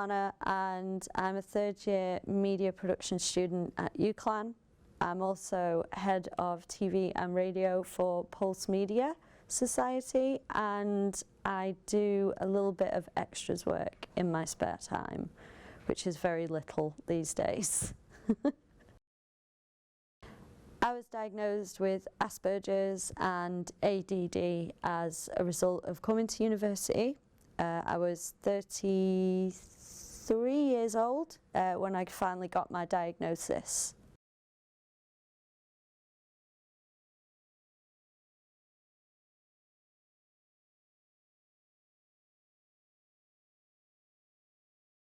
Alana and I'm a third-year media production student at UCLan. I'm also head of TV and radio for Pulse Media Society, and I do a little bit of extras work in my spare time, which is very little these days. I was diagnosed with Asperger's and ADD as a result of coming to university. I was 33 years old when I finally got my diagnosis.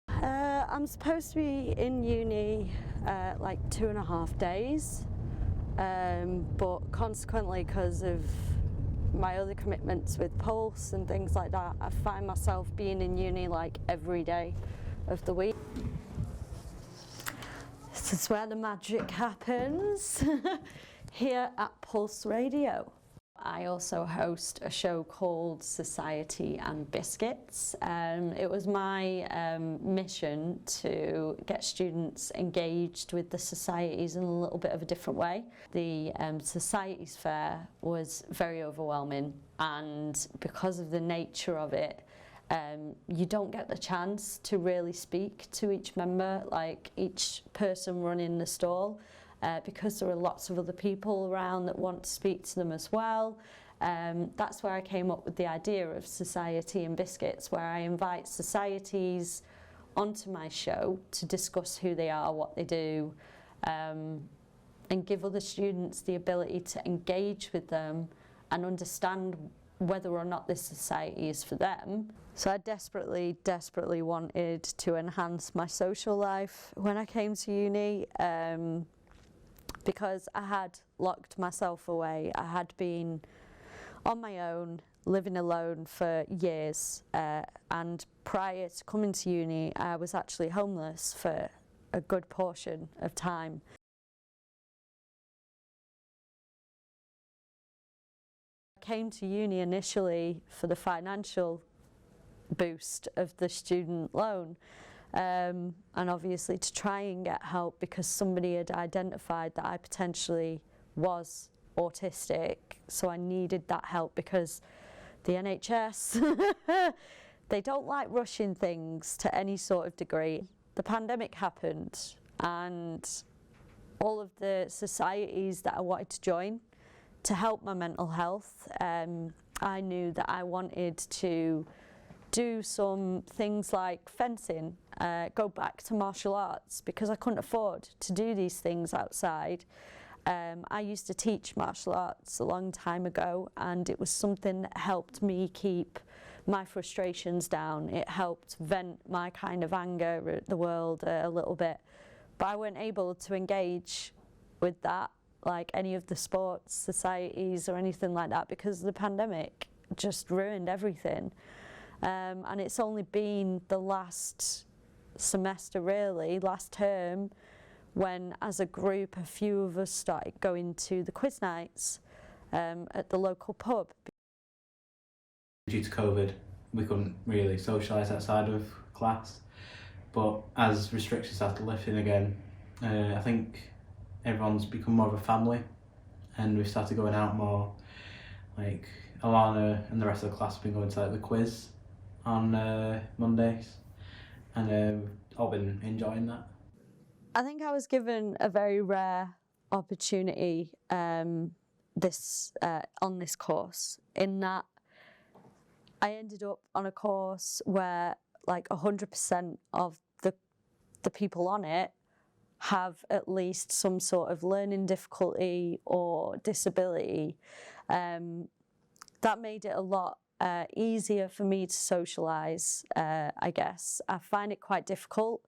I'm supposed to be in uni like 2.5 days, but consequently, because of my other commitments with Pulse and things like that, I find myself being in uni like every day of the week. This is where the magic happens, here at Pulse Radio. I also host a show called Society and Biscuits. It was my mission to get students engaged with the societies in a little bit of a different way. The societies fair was very overwhelming, and because of the nature of it, you don't get the chance to really speak to each member, like each person running the stall. Because there are lots of other people around that want to speak to them as well. That's where I came up with the idea of Society and Biscuits, where I invite societies onto my show to discuss who they are, what they do, and give other students the ability to engage with them and understand whether or not this society is for them. So I desperately wanted to enhance my social life when I came to uni. Because I had locked myself away. I had been on my own, living alone for years, and prior to coming to uni, I was actually homeless for a good portion of time. I came to uni initially for the financial boost of the student loan. And obviously to try and get help, because somebody had identified that I potentially was autistic, so I needed that help because the NHS, they don't like rushing things to any sort of degree. The pandemic happened and all of the societies that I wanted to join to help my mental health, I knew that I wanted to do some things like fencing, go back to martial arts, because I couldn't afford to do these things outside. I used to teach martial arts a long time ago, and it was something that helped me keep my frustrations down. It helped vent my kind of anger at the world a little bit, but I weren't able to engage with that like any of the sports societies or anything like that, because the pandemic just ruined everything. And it's only been the last semester, really, last term, when as a group a few of us started going to the quiz nights at the local pub. Due to COVID, we couldn't really socialise outside of class, but as restrictions started lifting again, I think everyone's become more of a family, and we've started going out more. Like Alana and the rest of the class have been going to like the quiz on Mondays, and we've all been enjoying that. I think I was given a very rare opportunity on this course, in that I ended up on a course where like 100% of the people on it have at least some sort of learning difficulty or disability. That made it a lot easier for me to socialise, I guess. I find it quite difficult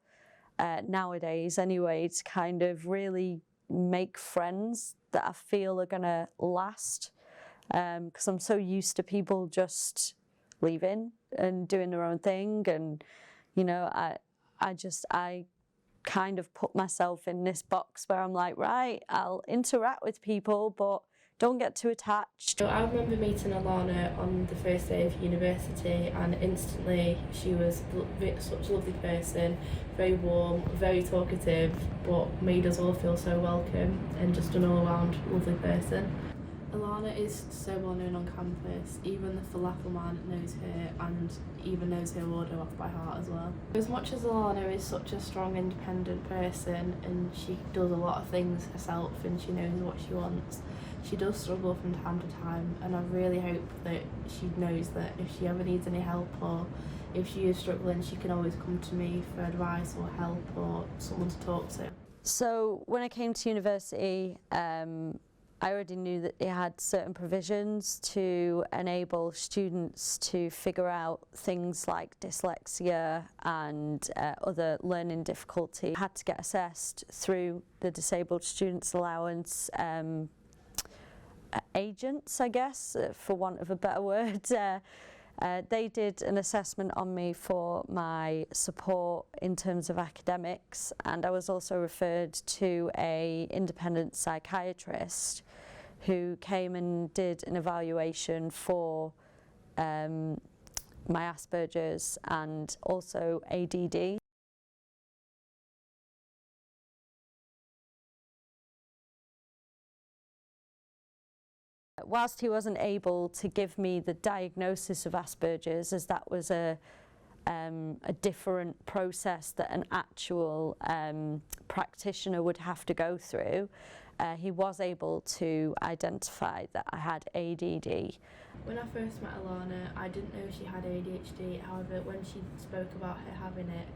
nowadays anyway to kind of really make friends that I feel are gonna last, because I'm so used to people just leaving and doing their own thing, and you know, I kind of put myself in this box where I'm like, right, I'll interact with people, but don't get too attached. So I remember meeting Alana on the first day of university, and instantly she was such a lovely person, very warm, very talkative, but made us all feel so welcome and just an all-round lovely person. Alana is so well known on campus. Even the falafel man knows her and even knows her order off by heart as well. As much as Alana is such a strong, independent person and she does a lot of things herself and she knows what she wants, she does struggle from time to time, and I really hope that she knows that if she ever needs any help or if she is struggling, she can always come to me for advice or help or someone to talk to. So when I came to university, I already knew that they had certain provisions to enable students to figure out things like dyslexia and other learning difficulty. I had to get assessed through the Disabled Students Allowance agents, I guess, for want of a better word. They did an assessment on me for my support in terms of academics, and I was also referred to an independent psychiatrist who came and did an evaluation for my Asperger's and also ADD. Whilst he wasn't able to give me the diagnosis of Asperger's, as that was a different process that an actual practitioner would have to go through, he was able to identify that I had ADD. When I first met Alana, I didn't know she had ADHD. However, when she spoke about her having it,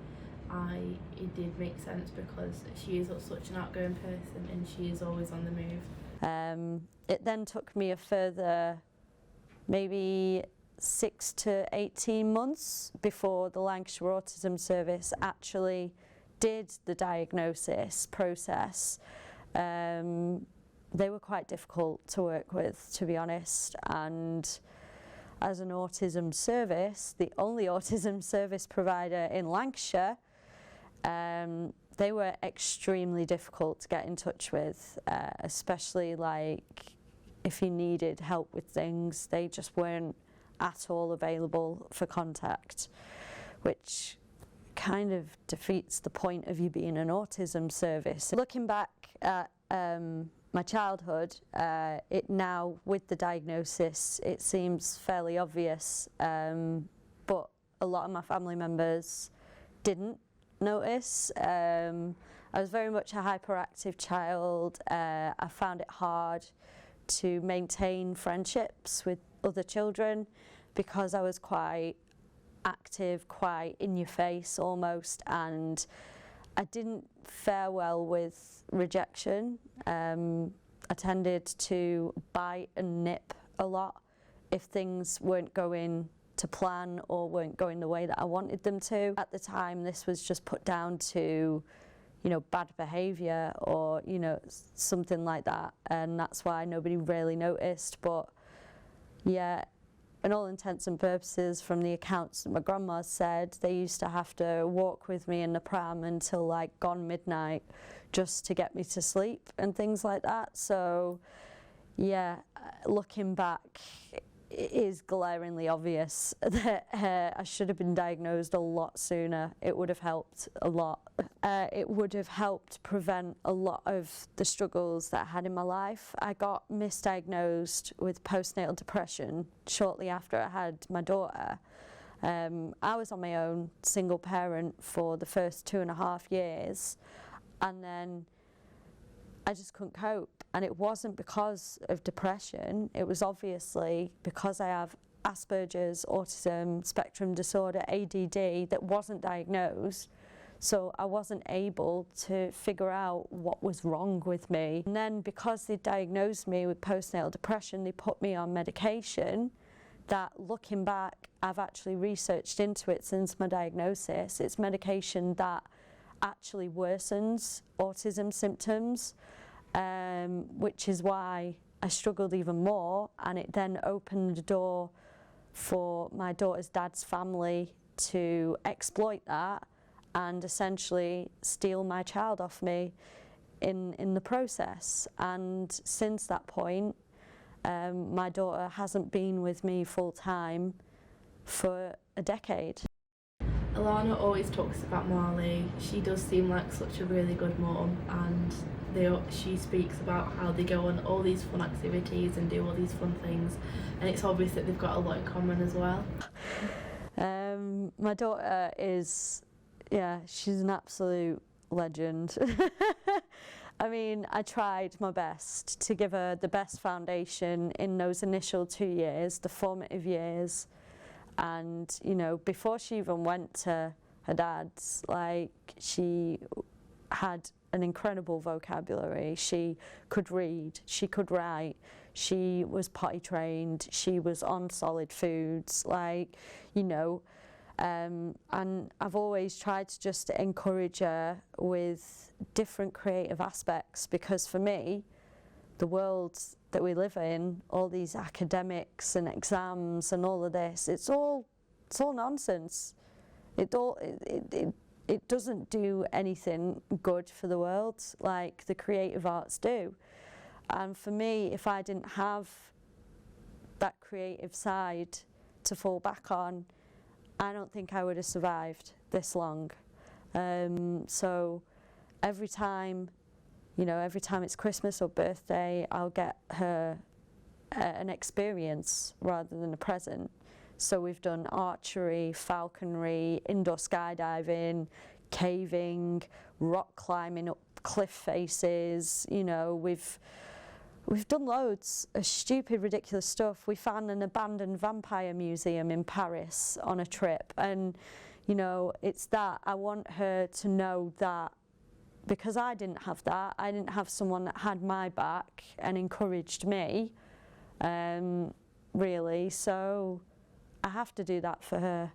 it did make sense because she is such an outgoing person and she is always on the move. It then took me a further maybe 6 to 18 months before the Lancashire Autism Service actually did the diagnosis process. They were quite difficult to work with, to be honest, and as an autism service, the only autism service provider in Lancashire, they were extremely difficult to get in touch with, especially like if you needed help with things. They just weren't at all available for contact, which kind of defeats the point of you being an autism service. Looking back at my childhood, it now, with the diagnosis, it seems fairly obvious, but a lot of my family members didn't notice. I was very much a hyperactive child. I found it hard to maintain friendships with other children because I was quite active, quite in your face almost, and I didn't fare well with rejection. I tended to bite and nip a lot if things weren't going to plan or weren't going the way that I wanted them to. At the time, this was just put down to, you know, bad behaviour or, you know, something like that, and that's why nobody really noticed. But yeah, in all intents and purposes, from the accounts that my grandma said, they used to have to walk with me in the pram until like gone midnight just to get me to sleep and things like that. So yeah, looking back, it is glaringly obvious that I should have been diagnosed a lot sooner. It would have helped a lot. It would have helped prevent a lot of the struggles that I had in my life. I got misdiagnosed with postnatal depression shortly after I had my daughter. I was on my own, single parent, for the first 2.5 years, and then I just couldn't cope. And it wasn't because of depression, it was obviously because I have Asperger's, autism, spectrum disorder, ADD, that wasn't diagnosed. So I wasn't able to figure out what was wrong with me. And then because they diagnosed me with postnatal depression, they put me on medication that, looking back, I've actually researched into it since my diagnosis. It's medication that actually worsens autism symptoms. Which is why I struggled even more, and it then opened the door for my daughter's dad's family to exploit that and essentially steal my child off me in the process. And since that point, My daughter hasn't been with me full time for a decade. Alana always talks about Marley. She does seem like such a really good mum, and she speaks about how they go on all these fun activities and do all these fun things, and it's obvious that they've got a lot in common as well. My daughter is, she's an absolute legend. I mean, I tried my best to give her the best foundation in those initial 2 years, the formative years. And, you know, before she even went to her dad's, like, she had an incredible vocabulary. She could read, she could write, she was potty trained, she was on solid foods, like, you know. And I've always tried to just encourage her with different creative aspects, because for me, the world that we live in, all these academics and exams and all of this, it's all nonsense. It doesn't do anything good for the world like the creative arts do. And for me, if I didn't have that creative side to fall back on, I don't think I would have survived this long. So every time it's Christmas or birthday, I'll get her an experience rather than a present. So we've done archery, falconry, indoor skydiving, caving, rock climbing up cliff faces. You know, we've done loads of stupid, ridiculous stuff. We found an abandoned vampire museum in Paris on a trip, and you know, it's that I want her to know that, because I didn't have that. I didn't have someone that had my back and encouraged me, really. So I have to do that for her.